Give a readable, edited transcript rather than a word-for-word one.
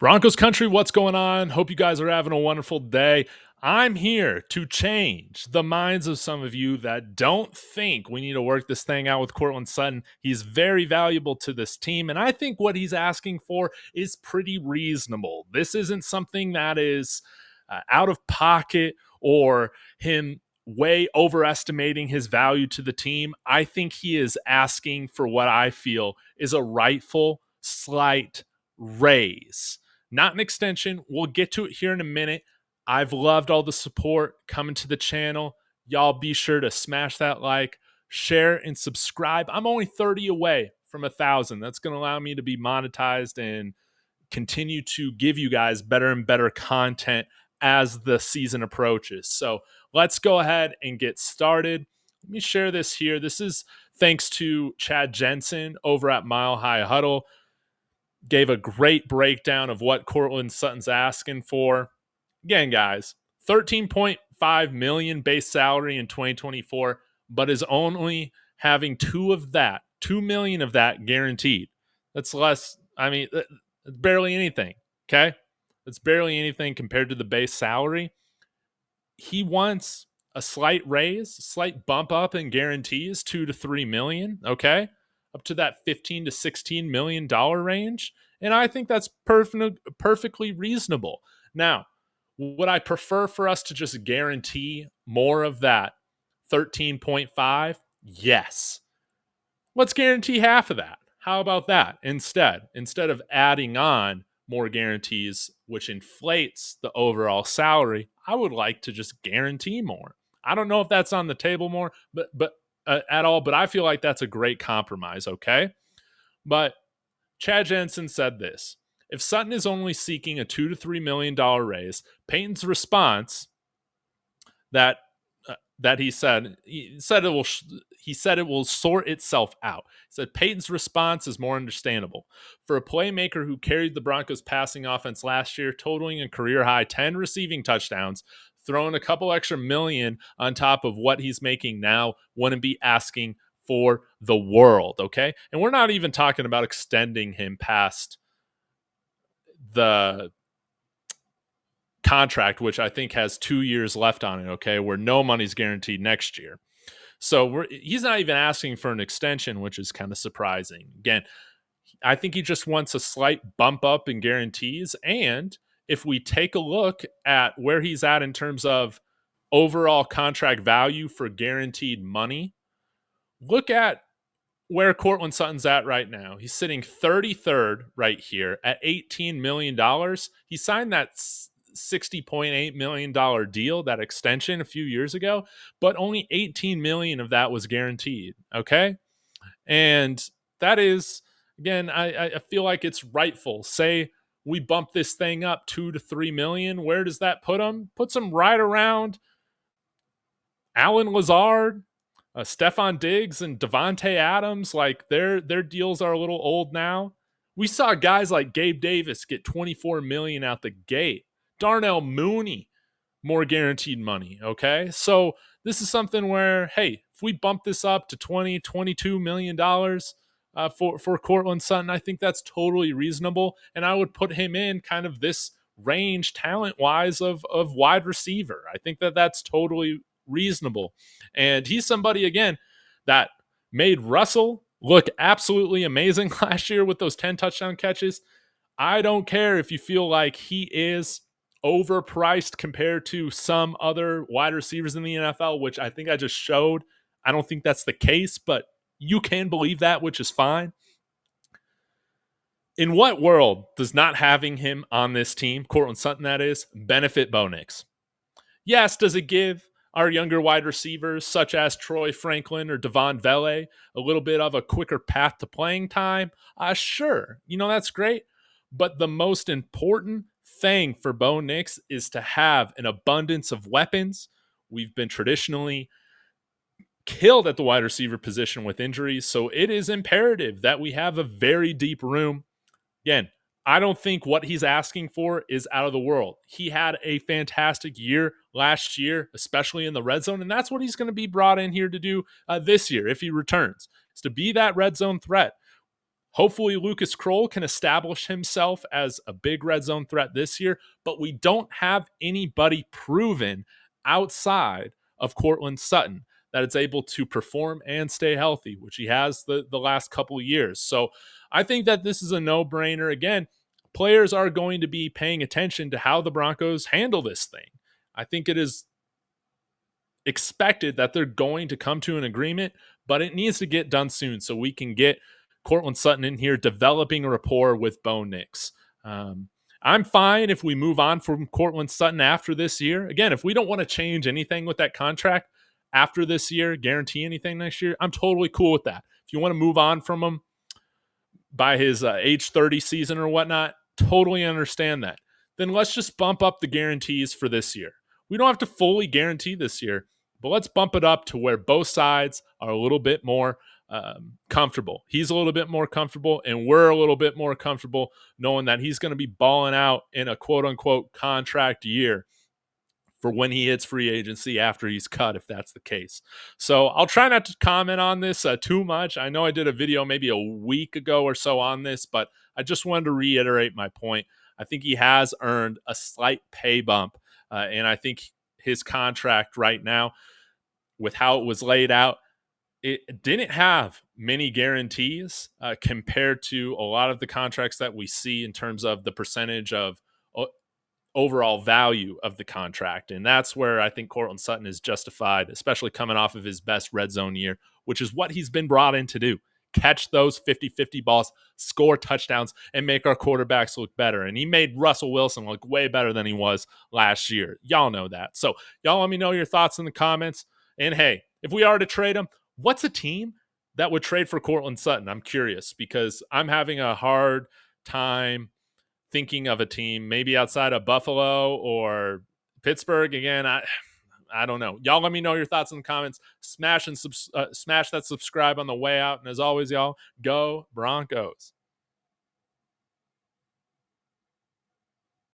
Broncos country, what's going on? Hope you guys are having a wonderful day. I'm here to change the minds of some of you that don't think we need to work this thing out with Courtland Sutton. He's very valuable to this team, and I think what he's asking for is pretty reasonable. This isn't something that is out of pocket or him way overestimating his value to the team. I think he is asking for what I feel is a rightful slight raise. Not an extension. We'll get to it here in a minute. I've loved all the support coming to the channel. Y'all be sure to smash that like, share, and subscribe. I'm only 30 away from 1,000. That's going to allow me to be monetized and continue to give you guys better and better content as the season approaches. So let's go ahead and get started. Let me share this here. This is thanks to Chad Jensen over at Mile High Huddle. Gave a great breakdown of what Courtland Sutton's asking for. Again, guys, $13.5 million base salary in 2024, but is only having $2 million of that guaranteed. That's less. I mean, it's barely anything. Okay, it's barely anything compared to the base salary. He wants a slight raise, a slight bump up in guarantees, $2 to $3 million. Okay, up to that $15 to $16 million range. And I think that's perfectly reasonable. Now, would I prefer for us to just guarantee more of that 13.5? Yes. Let's guarantee half of that. How about that instead? Instead of adding on more guarantees, which inflates the overall salary, I would like to just guarantee more. I don't know if that's on the table more, but at all, but I feel like that's a great compromise, okay? But Chad Jensen said this: if Sutton is only seeking a $2 to $3 million raise, Payton's response that he said it will sort itself out. He said Payton's response is more understandable. For a playmaker who carried the Broncos passing offense last year, totaling a career high 10 receiving touchdowns, throwing a couple extra million on top of what he's making now, wouldn't be asking for the world, okay? And we're not even talking about extending him past the contract, which I think has 2 years left on it, okay, where no money's guaranteed next year. So he's not even asking for an extension, which is kind of surprising. Again, I think he just wants a slight bump up in guarantees. And if we take a look at where he's at in terms of overall contract value for guaranteed money, look at where Courtland Sutton's at right now. He's sitting 33rd right here at $18 million. He signed that $60.8 million deal, that extension a few years ago, but only $18 million of that was guaranteed. Okay. And that is, again, I feel like it's rightful. Say we bump this thing up $2 to $3 million. Where does that put him? Puts him right around Allen Lazard, Stephon Diggs, and Devontae Adams. Like their deals are a little old now. We saw guys like Gabe Davis get $24 million out the gate. Darnell Mooney, more guaranteed money, okay? So this is something where, hey, if we bump this up to $20, $22 million for Courtland Sutton, I think that's totally reasonable, and I would put him in kind of this range talent-wise of wide receiver. I think that's totally reasonable. And he's somebody, again, that made Russell look absolutely amazing last year with those 10 touchdown catches. I don't care if you feel like he is overpriced compared to some other wide receivers in the NFL, which I think I just showed. I don't think that's the case, but you can believe that, which is fine. In what world does not having him on this team, Courtland Sutton that is, benefit Bo Nix? Yes, does it give our younger wide receivers such as Troy Franklin or Devon Vele a little bit of a quicker path to playing time? Sure, that's great. But the most important thing for Bo Nix is to have an abundance of weapons. We've been traditionally killed at the wide receiver position with injuries, so it is imperative that we have a very deep room. Again, I don't think what he's asking for is out of the world. He had a fantastic year last year, especially in the red zone, and that's what he's going to be brought in here to do this year if he returns, is to be that red zone threat. Hopefully, Lucas Kroll can establish himself as a big red zone threat this year, but we don't have anybody proven outside of Courtland Sutton that it's able to perform and stay healthy, which he has the last couple of years. So I think that this is a no-brainer. Again, players are going to be paying attention to how the Broncos handle this thing. I think it is expected that they're going to come to an agreement, but it needs to get done soon so we can get Courtland Sutton in here developing a rapport with Bo Nix. I'm fine if we move on from Courtland Sutton after this year. Again, if we don't want to change anything with that contract after this year, guarantee anything next year, I'm totally cool with that. If you want to move on from him by his age 30 season or whatnot, totally understand that. Then let's just bump up the guarantees for this year. We don't have to fully guarantee this year, but let's bump it up to where both sides are a little bit more comfortable. He's a little bit more comfortable, and we're a little bit more comfortable knowing that he's going to be balling out in a quote-unquote contract year for when he hits free agency after he's cut, if that's the case. So I'll try not to comment on this too much. I know I did a video maybe a week ago or so on this, but I just wanted to reiterate my point. I think he has earned a slight pay bump, and I think his contract right now, with how it was laid out, it didn't have many guarantees compared to a lot of the contracts that we see in terms of the percentage of overall value of the contract. And that's where I think Courtland Sutton is justified, especially coming off of his best red zone year, which is what he's been brought in to do. Catch those 50-50 balls, score touchdowns, and make our quarterbacks look better. And he made Russell Wilson look way better than he was last year. Y'all know that. So y'all let me know your thoughts in the comments. And hey, if we are to trade him, what's a team that would trade for Courtland Sutton? I'm curious because I'm having a hard time thinking of a team maybe outside of Buffalo or Pittsburgh. Again, I don't know. Y'all let me know your thoughts in the comments. Smash that subscribe on the way out. And as always, y'all, go Broncos.